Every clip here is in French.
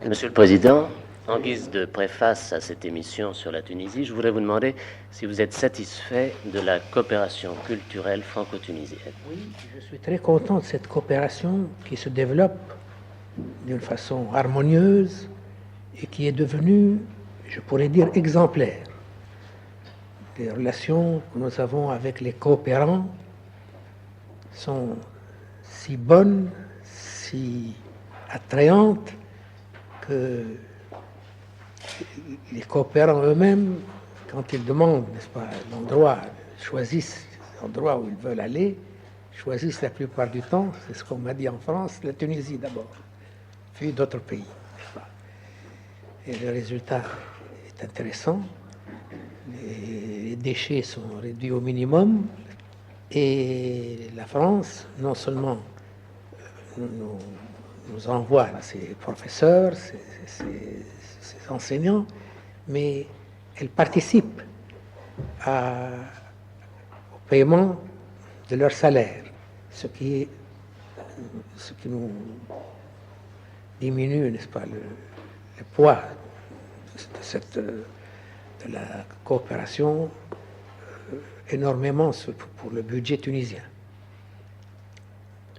Monsieur le Président, en guise de préface à cette émission sur la Tunisie, je voudrais vous demander si vous êtes satisfait de la coopération culturelle franco-tunisienne. Oui, je suis très content de cette coopération qui se développe d'une façon harmonieuse et qui est devenue, je pourrais dire, exemplaire. Les relations que nous avons avec les coopérants sont si bonnes, si attrayantes que les coopérants eux-mêmes, quand ils demandent, n'est-ce pas, l'endroit, choisissent l'endroit où ils veulent aller, choisissent la plupart du temps, c'est ce qu'on m'a dit en France, la Tunisie d'abord, puis d'autres pays, n'est-ce pas. Et le résultat est intéressant. Les déchets sont réduits au minimum et la France, non seulement nous envoie ses professeurs, ses enseignants, mais elle participe au paiement de leur salaire, ce qui nous diminue, n'est-ce pas, le poids de la coopération énormément pour le budget tunisien.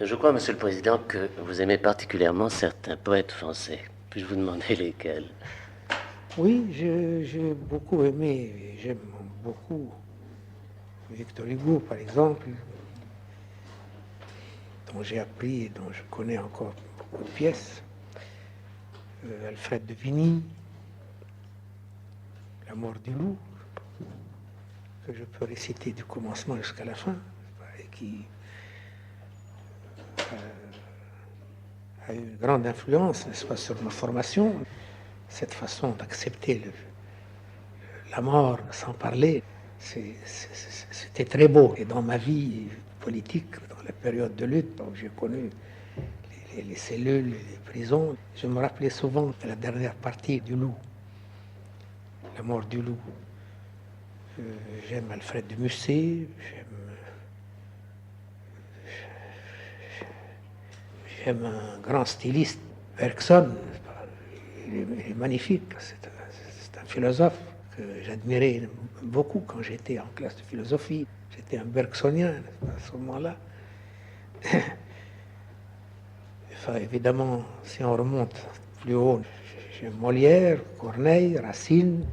Je crois, Monsieur le Président, que vous aimez particulièrement certains poètes français. Puis-je vous demander lesquels? Oui, j'ai beaucoup aimé, j'aime beaucoup Victor Hugo, par exemple, dont j'ai appris et dont je connais encore beaucoup de pièces. Alfred de Vigny, La mort du loup, que je peux réciter du commencement jusqu'à la fin, et qui a eu une grande influence, n'est-ce pas, sur ma formation. Cette façon d'accepter la mort sans parler, c'était très beau. Et dans ma vie politique, dans la période de lutte, où j'ai connu les cellules, les prisons, je me rappelais souvent de la dernière partie du Loup, La mort du loup. J'aime Alfred de Musset, j'aime un grand styliste, Bergson. Il est magnifique, c'est un philosophe que j'admirais beaucoup quand j'étais en classe de philosophie. J'étais un bergsonien à ce moment-là. Enfin, évidemment, si on remonte plus haut, j'aime Molière, Corneille, Racine,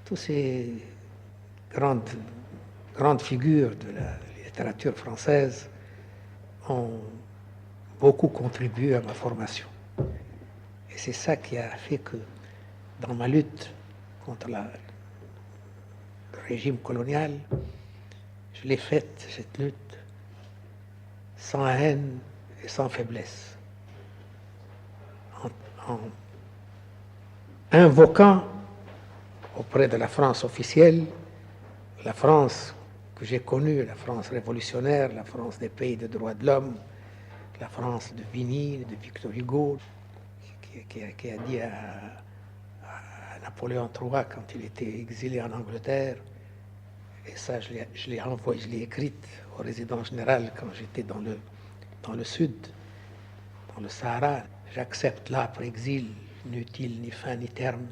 tous ces grandes figures de la littérature française ont beaucoup contribué à ma formation. Et c'est ça qui a fait que dans ma lutte contre le régime colonial, je l'ai faite, cette lutte, sans haine et sans faiblesse, en invoquant auprès de la France officielle, la France que j'ai connue, la France révolutionnaire, la France des pays de droits de l'homme, la France de Vigny, de Victor Hugo, qui a dit à Napoléon III quand il était exilé en Angleterre, et ça je l'ai envoyé, je l'ai écrite au résident général quand j'étais dans le sud, dans le Sahara. J'accepte l'âpre exil, inutile ni fin ni terme,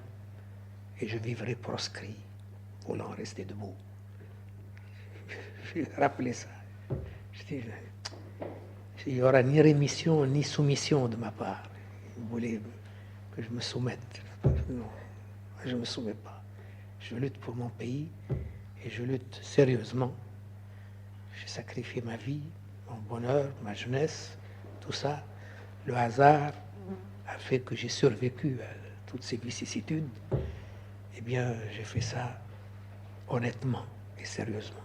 et je vivrai proscrit, voulant rester debout. J'ai rappelé ça. Je dis, il n'y aura ni rémission ni soumission de ma part. Vous voulez que je me soumette? Non, je ne me soumets pas. Je lutte pour mon pays et je lutte sérieusement. J'ai sacrifié ma vie, mon bonheur, ma jeunesse, tout ça. Le hasard a fait que j'ai survécu à toutes ces vicissitudes. Eh bien, j'ai fait ça honnêtement et sérieusement.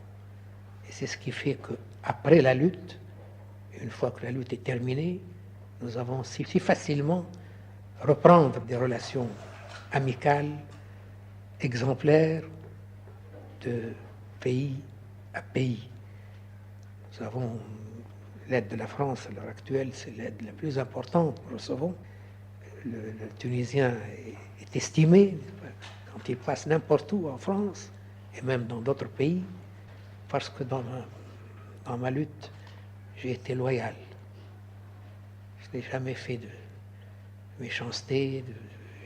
Et c'est ce qui fait qu'après la lutte, une fois que la lutte est terminée, nous avons si facilement reprendre des relations amicales, exemplaires, de pays à pays. Nous avons l'aide de la France à l'heure actuelle, c'est l'aide la plus importante que nous recevons. Le Tunisien est estimé quand il passe n'importe où en France et même dans d'autres pays, parce que dans ma lutte, j'ai été loyal. Je n'ai jamais fait méchanceté,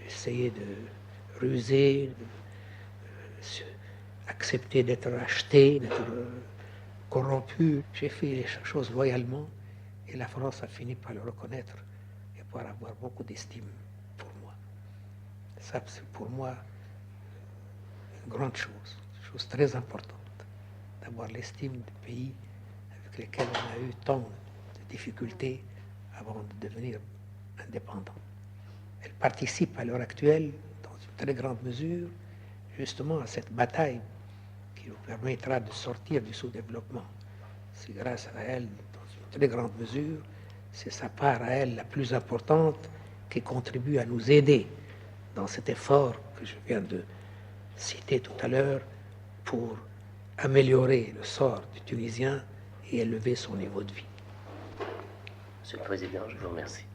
d'essayer de ruser, accepter d'être acheté, d'être corrompu. J'ai fait les choses loyalement et la France a fini par le reconnaître et par avoir beaucoup d'estime pour moi. Ça, c'est pour moi une grande chose très importante, d'avoir l'estime du pays avec lesquels on a eu tant de difficultés avant de devenir indépendant. Elle participe à l'heure actuelle, dans une très grande mesure, justement à cette bataille qui nous permettra de sortir du sous-développement. C'est grâce à elle, dans une très grande mesure, c'est sa part à elle la plus importante qui contribue à nous aider dans cet effort que je viens de citer tout à l'heure pour améliorer le sort du Tunisien et élever son niveau de vie. Monsieur le Président, je vous remercie.